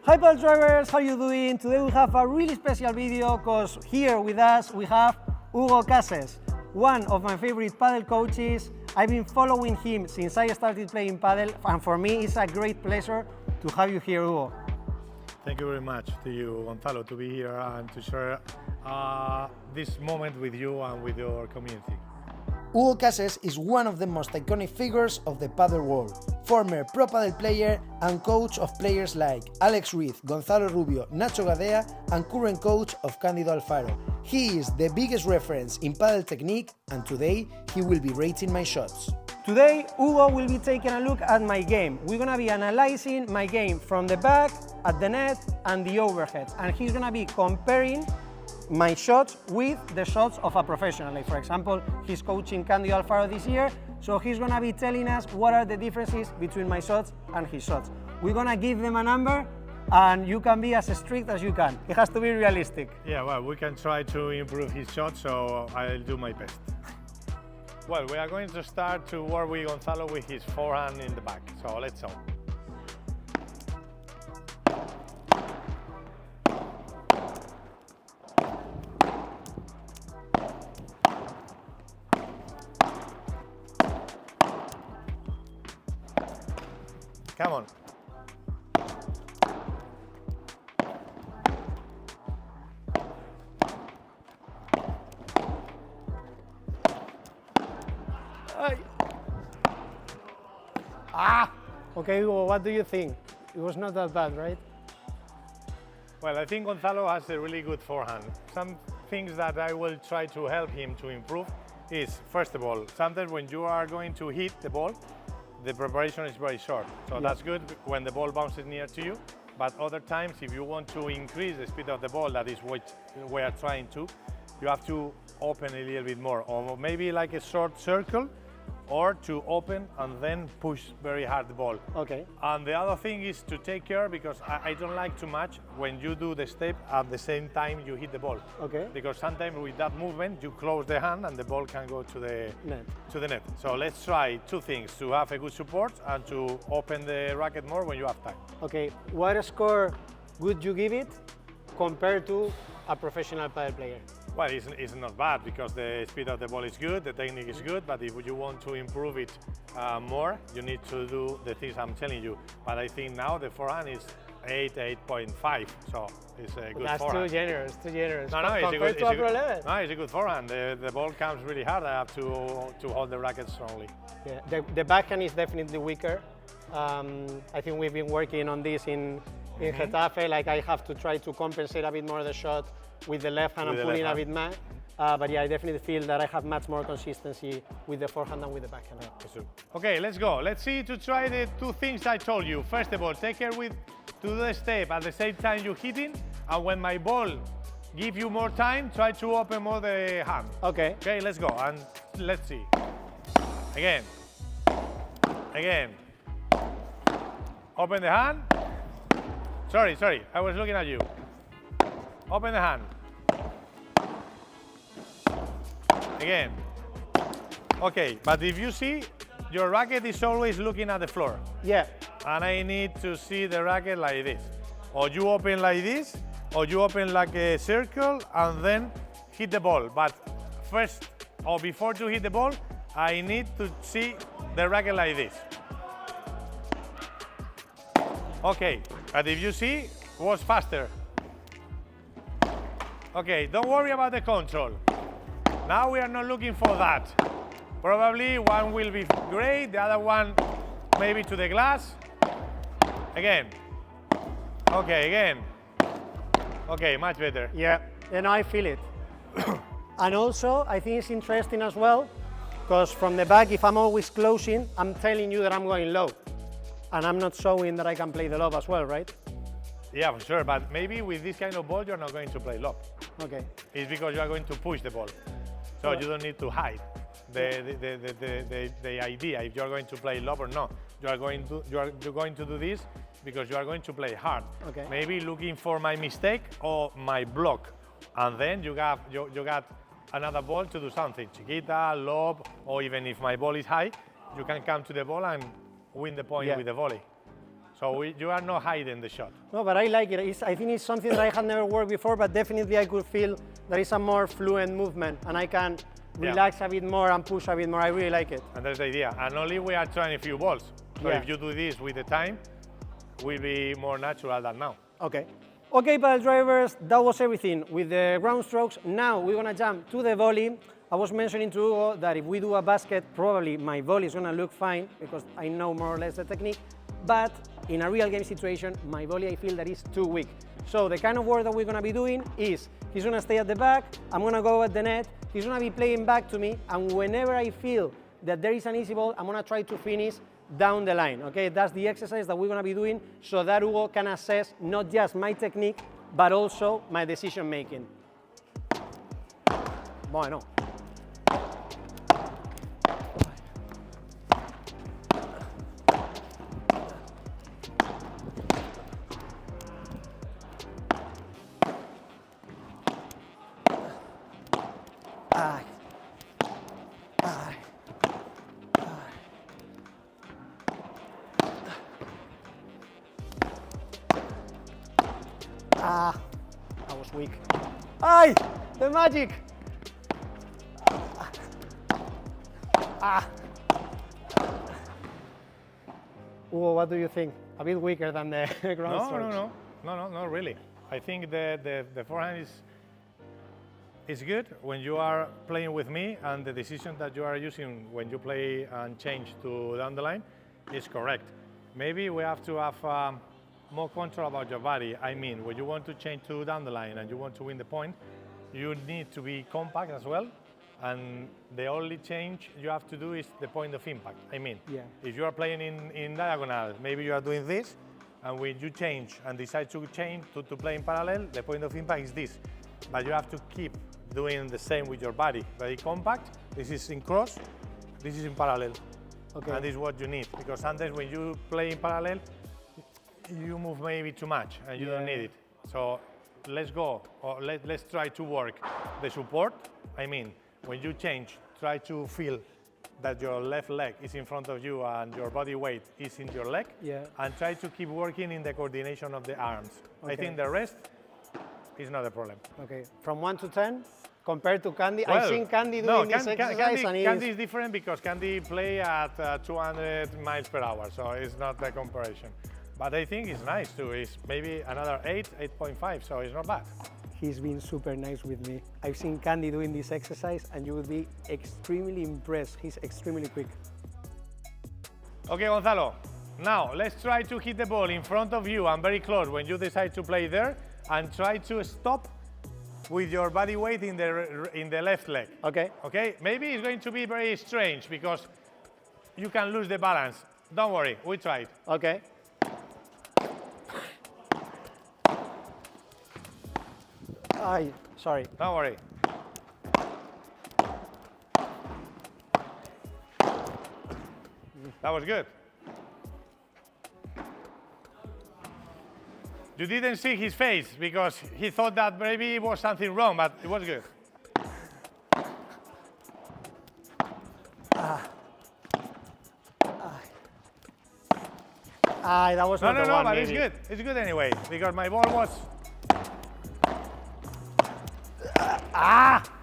Hi Padeldrivers, how you doing? Today we have a really special video because here with us we have Hugo Cases, one of my favorite padel coaches. I've been following him since I started playing padel, and for me it's a great pleasure to have you here, Hugo. Thank you very much to you, Gonzalo, to be here and to share this moment with you and with your community. Hugo Cases is one of the most iconic figures of the padel world, former pro padel player and coach of players like Alex Ruiz, Gonzalo Rubio, Nacho Gadea, and current coach of Cándido Alfaro. He is the biggest reference in padel technique, and today he will be rating my shots. Today, Hugo will be taking a look at my game. We're gonna be analyzing my game from the back, at the net, and the overheads, and he's gonna be comparing my shots with the shots of a professional. Like for example, he's coaching Cándido Alfaro this year, so he's gonna be telling us what are the differences between my shots and his shots. We're gonna give them a number, and you can be as strict as you can. It has to be realistic. Yeah, well, we can try to improve his shot, so I'll do my best. Well, we are going to start to work with Gonzalo with his forehand in the back, so let's go. Come on. Okay, Hugo, what do you think? It was not that bad, right? Well, I think Gonzalo has a really good forehand. Some things that I will try to help him to improve is, first of all, sometimes when you are going to hit the ball, the preparation is very short. So that's good when the ball bounces near to you. But other times, if you want to increase the speed of the ball, that is what we are trying to, you have to open a little bit more, or maybe like a short circle, or to open and then push very hard the ball. Okay. And the other thing is to take care, because I don't like too much when you do the step at the same time you hit the ball. Okay. Because sometimes with that movement you close the hand and the ball can go to the net. So let's try two things: to have a good support and to open the racket more when you have time. Okay, what score would you give it compared to a professional padel player? Well, it's not bad, because the speed of the ball is good, the technique is good, but if you want to improve it more, you need to do the things I'm telling you. But I think now the forehand is 8.5, so it's a good That's forehand. too generous, too generous. No, it's a good forehand. The ball comes really hard. I have to hold the racket strongly. Yeah, the backhand is definitely weaker. I think we've been working on this in Getafe. Like I have to try to compensate a bit more the shot with the left hand and pulling a bit mad. But yeah, I definitely feel that I have much more consistency with the forehand than with the backhand. Okay, let's go. Let's see to try the two things I told you. First of all, take care to do the step at the same time you're hitting, and when my ball give you more time, try to open more the hand. Okay. Okay, let's go and let's see. Again. Again. Open the hand. Sorry, I was looking at you. Open the hand. Again. Okay, but if you see, your racket is always looking at the floor. Yeah. And I need to see the racket like this. Or you open like this, or you open like a circle and then hit the ball. But first, or before to hit the ball, I need to see the racket like this. Okay, but if you see, it was faster. Okay, don't worry about the control. Now we are not looking for that. Probably one will be great, the other one maybe to the glass. Again. Okay, again. Okay, much better. Yeah, and I feel it. And also, I think it's interesting as well, because from the back, if I'm always closing, I'm telling you that I'm going low. And I'm not showing that I can play the lob as well, right? Yeah, for sure, but maybe with this kind of ball, you're not going to play lob. Okay. It's because you are going to push the ball. So you don't need to hide the idea if you're going to play lob or not. You're going to do this because you are going to play hard. Okay. Maybe looking for my mistake or my block. And then you got another ball to do something. Chiquita, lob, or even if my ball is high, you can come to the ball and win the point with the volley. So you are not hiding the shot. No, but I like it. I think it's something that I had never worked before, but definitely I could feel there is a more fluent movement and I can relax a bit more and push a bit more. I really like it. And that's the idea. And only we are trying a few balls. So if you do this with the time, will be more natural than now. Okay. Okay, paddle drivers, that was everything with the ground strokes. Now we're gonna jump to the volley. I was mentioning to Hugo that if we do a basket, probably my volley is gonna look fine because I know more or less the technique. But in a real game situation, my volley I feel that is too weak. So the kind of work that we're gonna be doing is he's gonna stay at the back, I'm gonna go at the net, he's gonna be playing back to me, and whenever I feel that there is an easy ball, I'm gonna try to finish down the line, okay? That's the exercise that we're gonna be doing so that Hugo can assess not just my technique, but also my decision making. Bueno. Ay. Ay. Ah, I was weak. Ay, the magic! Ah. Hugo, what do you think? A bit weaker than the ground strokes. No, not really. I think the forehand is good when you are playing with me, and the decision that you are using when you play and change to down the line is correct. Maybe we have to have more control about your body. I mean, when you want to change to down the line and you want to win the point, you need to be compact as well. And the only change you have to do is the point of impact. I mean, if you are playing in diagonal, maybe you are doing this, and when you change and decide to change to play in parallel, the point of impact is this. But you have to keep doing the same with your body. Very compact, this is in cross, this is in parallel. Okay. And this is what you need, because sometimes when you play in parallel, you move maybe too much and you don't need it. So let's go, or let's try to work the support. I mean, when you change, try to feel that your left leg is in front of you and your body weight is in your leg. And try to keep working in the coordination of the arms. Okay. I think the rest is not a problem. Okay, from 1 to 10, compared to Candy, well, I've seen Candy doing this exercise. Candy is different because Candy play at 200 miles per hour, so it's not the comparison. But I think it's nice too. It's maybe another 8, 8.5, so it's not bad. He's been super nice with me. I've seen Candy doing this exercise and you will be extremely impressed. He's extremely quick. Okay, Gonzalo. Now, let's try to hit the ball in front of you and very close when you decide to play there, and try to stop with your body weight in the left leg. Okay. Okay? Maybe it's going to be very strange because you can lose the balance. Don't worry, we tried. Okay. Ay, sorry. Don't worry. That was good. You didn't see his face because he thought that maybe it was something wrong, but it was good. That was not the one. No, but maybe. it's good. It's good anyway because my ball was.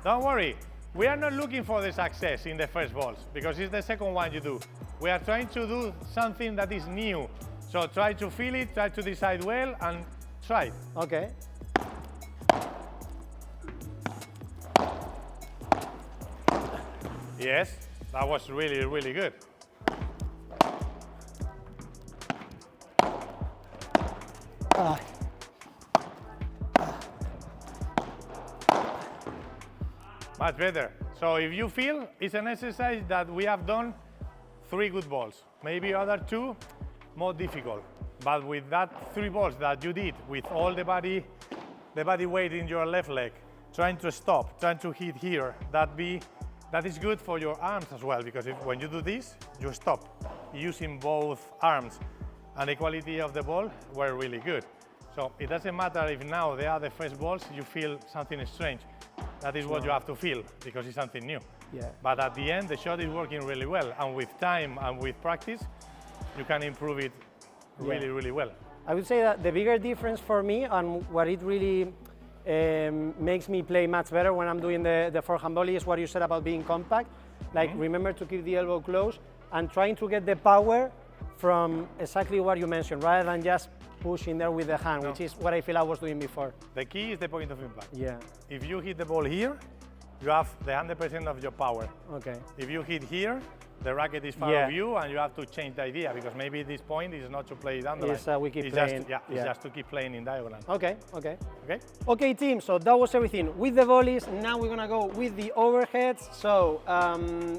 Don't worry. We are not looking for the success in the first balls because it's the second one you do. We are trying to do something that is new. So try to feel it, try to decide well, and try it. Okay. Yes, that was really, really good. Much better. So if you feel it's an exercise that we have done 3 good balls, maybe other 2 more difficult. But with that 3 balls that you did with all the body weight in your left leg, trying to stop, trying to hit here, that is good for your arms as well, because when you do this, you stop using both arms, and the quality of the ball were really good. So it doesn't matter if now they are the first balls, you feel something strange. That is what you have to feel, because it's something new. But at the end, the shot is working really well, and with time and with practice, you can improve it really well. I would say that the bigger difference for me and what it really makes me play much better when I'm doing the forehand volley is what you said about being compact. Like remember to keep the elbow close and trying to get the power from exactly what you mentioned, rather than just pushing there with the hand, which is what I feel I was doing before. The key is the point of impact. Yeah. If you hit the ball here, you have the 100% of your power. Okay. If you hit here, the racket is far of you, and you have to change the idea, because maybe this point is not to play down the line. We keep it's playing. It's just to keep playing in diagonal. Okay. Okay, team, so that was everything with the volleys. Now we're gonna go with the overheads. So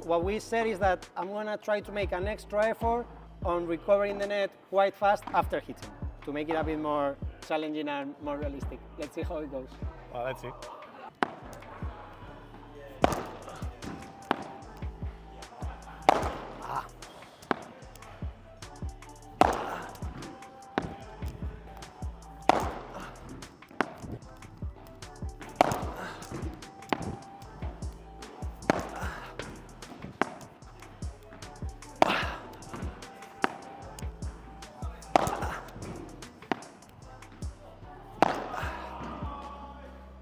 what we said is that I'm gonna try to make an extra effort on recovering the net quite fast after hitting, to make it a bit more challenging and more realistic. Let's see how it goes. Well, let's see.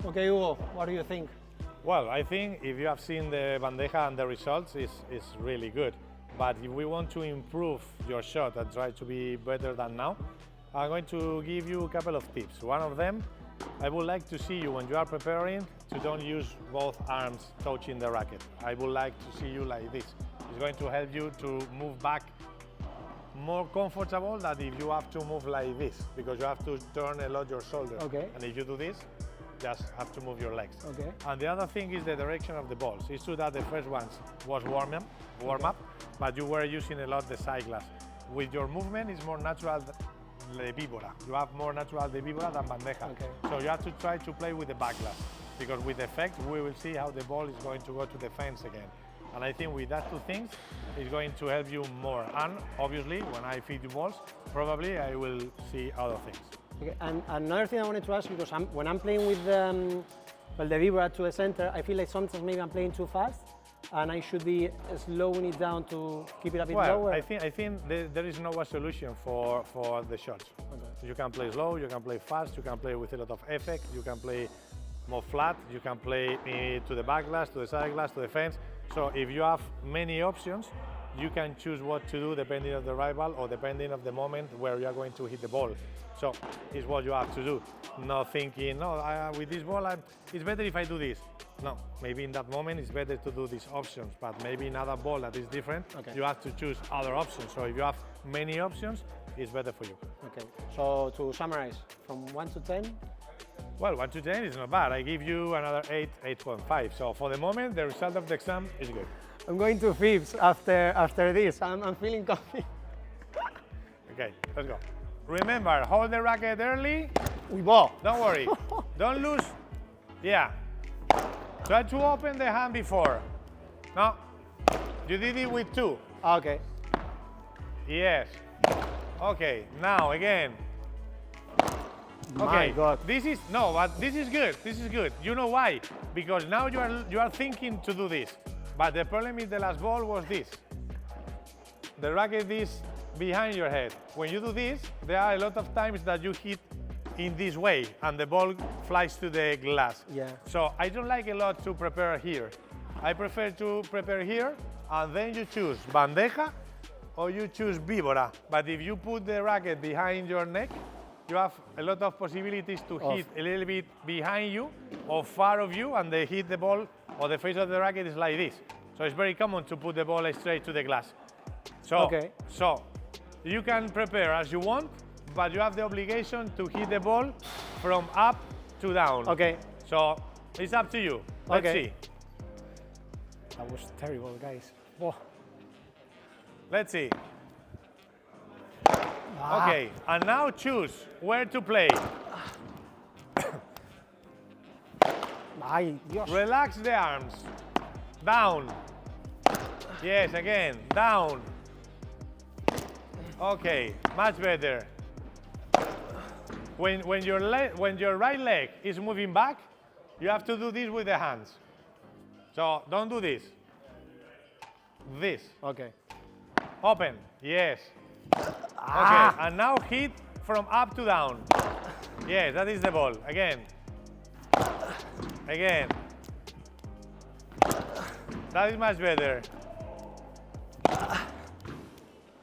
Okay, Hugo, what do you think? Well, I think if you have seen the bandeja and the results, it's really good. But if we want to improve your shot and try to be better than now, I'm going to give you a couple of tips. One of them, I would like to see you when you are preparing to don't use both arms touching the racket. I would like to see you like this. It's going to help you to move back more comfortable than if you have to move like this, because you have to turn a lot your shoulder. Okay. And if you do this, just have to move your legs. Okay. And the other thing is the direction of the balls. It's true that the first ones was warm up, but you were using a lot the side glass. With your movement, it's more natural the vibora. You have more natural the vibora than bandeja. Okay. So you have to try to play with the back glass, because with the effect, we will see how the ball is going to go to the fence again. And I think with that two things, it's going to help you more. And obviously, when I feed you balls, probably I will see other things. Okay, and another thing I wanted to ask you, because when I'm playing with the vibora to the center, I feel like sometimes maybe I'm playing too fast, and I should be slowing it down to keep it a bit lower. I think there is no solution for the shots. Okay. You can play slow, you can play fast, you can play with a lot of effect, you can play more flat, you can play to the back glass, to the side glass, to the fence. So if you have many options, you can choose what to do depending on the rival or depending on the moment where you are going to hit the ball. So it's what you have to do. Not thinking, no, with this ball, it's better if I do this. No, maybe in that moment it's better to do these options, but maybe in another ball that is different, you have to choose other options. So if you have many options, it's better for you. Okay, so to summarize, from 1 to 10? Well, 1 to 10 is not bad. I give you another 8, 8.5. So for the moment, the result of the exam is good. I'm going to fibs after this. I'm feeling confident. Okay, let's go. Remember, hold the racket early. We ball. Don't worry. Don't lose. Yeah. Try to open the hand before. No. You did it with 2. Okay. Yes. Okay. Now again. Okay. My God. This is but this is good. This is good. You know why? Because now you are thinking to do this. But the problem is the last ball was this. The racket is behind your head. When you do this, there are a lot of times that you hit in this way and the ball flies to the glass. Yeah. So I don't like a lot to prepare here. I prefer to prepare here and then you choose bandeja or you choose vibora. But if you put the racket behind your neck, you have a lot of possibilities to hit a little bit behind you or far of you, and they hit the ball or the face of the racket is like this. So it's very common to put the ball straight to the glass. So you can prepare as you want, but you have the obligation to hit the ball from up to down. Okay. So it's up to you. Let's see. That was terrible, guys. Whoa. Let's see. Okay, and now choose where to play. Relax the arms. Down. Yes, again, down. Okay, much better. When your right leg is moving back, you have to do this with the hands. So don't do this. This. Okay. Open. Yes. Okay, and now hit from up to down. Yes, that is the ball. Again. Again. That is much better.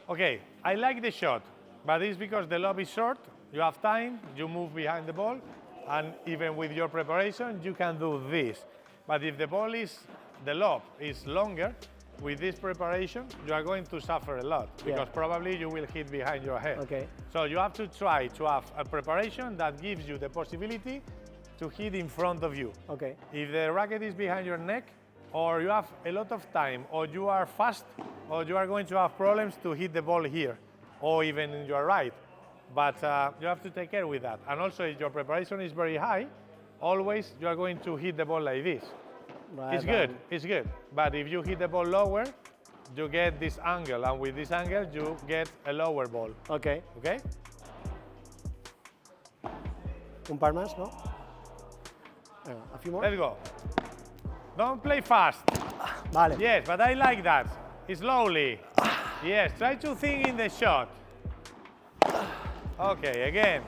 Okay, I like the shot, but it's because the lob is short, you have time, you move behind the ball, and even with your preparation, you can do this. But if the lob is longer, with this preparation, you are going to suffer a lot, because probably you will hit behind your head. Okay. So you have to try to have a preparation that gives you the possibility to hit in front of you. Okay. If the racket is behind your neck, or you have a lot of time, or you are fast, or you are going to have problems to hit the ball here, or even in your right. But you have to take care with that. And also, if your preparation is very high, always you are going to hit the ball like this. Right, It's good, it's good. But if you hit the ball lower, you get this angle, and with this angle, you get a lower ball. Okay. Okay? Un par más, ¿no? A few more. Let's go. Don't play fast. Vale. Yes, but I like that. Slowly. Yes, try to think in the shot. Okay, again.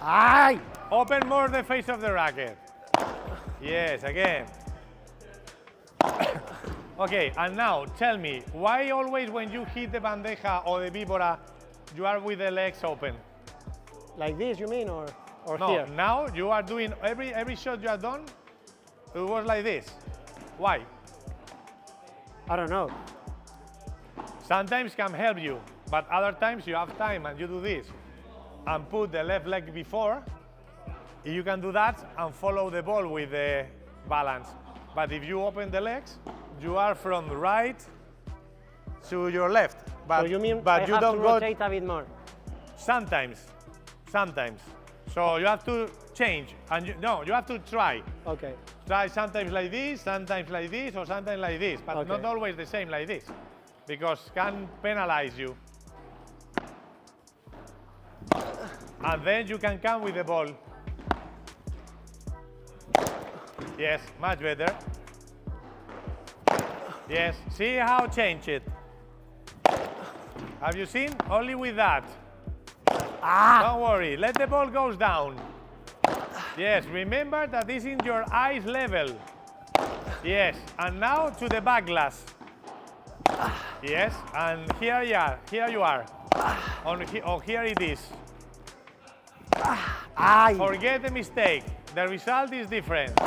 ¡Ay! Open more the face of the racket. Yes, again. Okay, and now tell me, why always when you hit the bandeja or the vibora, you are with the legs open? Like this, you mean, or No, here? now you are doing every shot you have done, it was like this. Why? I don't know. Sometimes can help you, but other times you have time and you do this and put the left leg before. You can do that and follow the ball with the balance. But if you open the legs, you are from right to your left. But, So you mean but I you have don't to go rotate a bit more? sometimes. So you have to change, and you have to try. Okay. Try sometimes like this, or sometimes like this, but Okay. not always the same like this, because can penalize you. And then you can come with the ball. Yes, much better. Yes, see how change it. Have you seen? Only with that. Don't worry, let the ball goes down. Yes, remember that this is in your eyes level. Yes, and now to the back glass. Yes, and here you are. Here it is. ¡Ay! Forget the mistake. The result is different.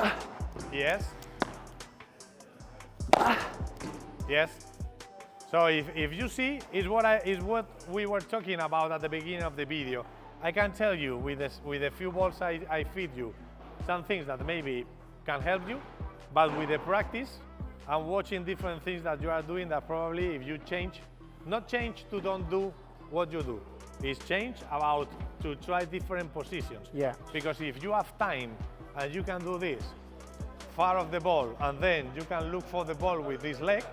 Yes. Yes. So if you see, is what we were talking about at the beginning of the video. I can tell you with a few balls I feed you, some things that maybe can help you, but with the practice and watching different things that you are doing, that probably if you change, not change to don't do what you do, is change about to try different positions. Yeah. Because if you have time and you can do this, far off the ball, and then you can look for the ball with this leg,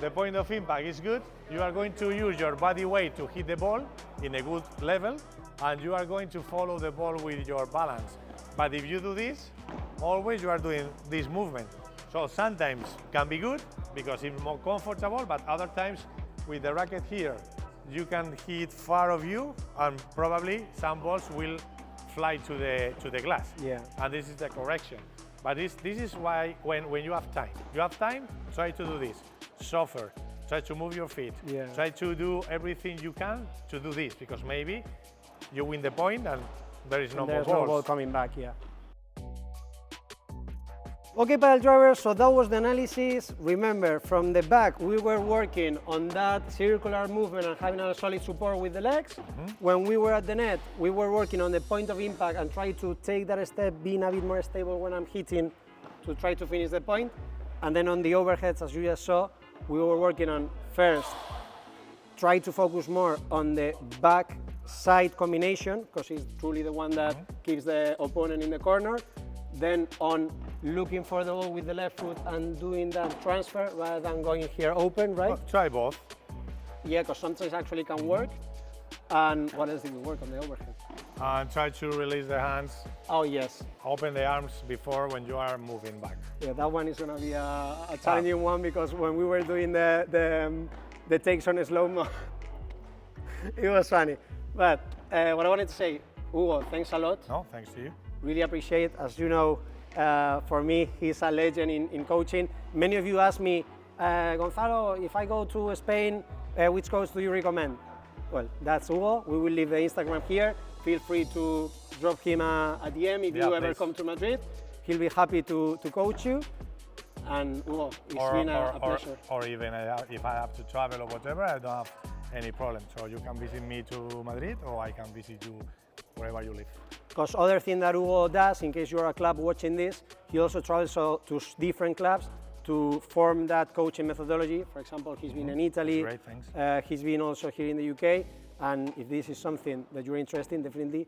the point of impact is good. You are going to use your body weight to hit the ball in a good level, and you are going to follow the ball with your balance. But if you do this, always you are doing this movement. So sometimes can be good because it's more comfortable, but other times with the racket here, you can hit far of you, and probably some balls will fly to the glass. Yeah. And this is the correction. But this is why when you have time, try to do this. Suffer, try to move your feet. Yeah. Try to do everything you can to do this, because maybe you win the point and there is no more There's balls. no ball coming back, yeah. Okay, Padel drivers, so that was the analysis. Remember, from the back, we were working on that circular movement and having a solid support with the legs. When we were at the net, we were working on the point of impact and try to take that step, being a bit more stable when I'm hitting to try to finish the point. And then on the overheads, as you just saw, we were working on first, try to focus more on the back side combination, because it's truly the one that keeps the opponent in the corner. Then on looking for the ball with the left foot and doing that transfer rather than going here open, right? Well, try both. Yeah, because sometimes actually can work. And what else did we work on the overhead? And try to release the hands. Oh, yes. Open the arms before when you are moving back. Yeah, that one is going to be a challenging one, because when we were doing the takes on slow-mo, It was funny. But what I wanted to say, Hugo, thanks a lot. No, thanks to you. Really appreciate. As you know, for me, he's a legend in coaching. Many of you ask me, Gonzalo, if I go to Spain, which coach do you recommend? Well, that's Hugo. We will leave the Instagram here. Feel free to drop him a DM if you ever come to Madrid. He'll be happy to coach you. And Hugo, it's been a pleasure. Or even if I have to travel or whatever, I don't have any problem. So you can visit me to Madrid, or I can visit you wherever you live. Because other thing that Hugo does, in case you're a club watching this, he also travels to different clubs to form that coaching methodology. For example, he's been in Italy. Great, thanks. He's been also here in the UK. And if this is something that you're interested in, definitely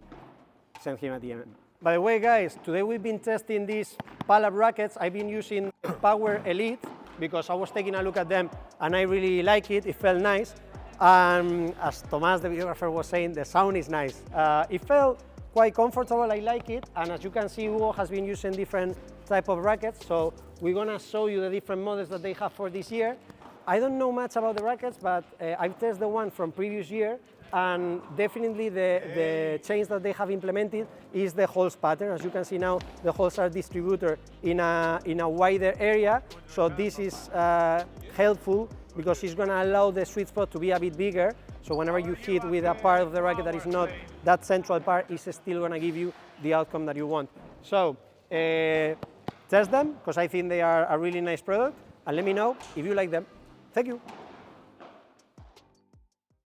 send him a DM. By the way, guys, today we've been testing these Pallap Rackets. I've been using Power Elite because I was taking a look at them and I really like it. It felt nice. As Tomás, the videographer, was saying, the sound is nice. It felt quite comfortable. I like it. And as you can see, Hugo has been using different type of rackets. So we're gonna show you the different models that they have for this year. I don't know much about the rackets, but I've tested the one from previous year. And definitely the change that they have implemented is the holes pattern. As you can see now, the holes are distributed in a wider area. So this is helpful because it's going to allow the sweet spot to be a bit bigger. So whenever you hit with a part of the racket that is not that central part, it's still going to give you the outcome that you want. So test them, because I think they are a really nice product, and let me know if you like them. Thank you.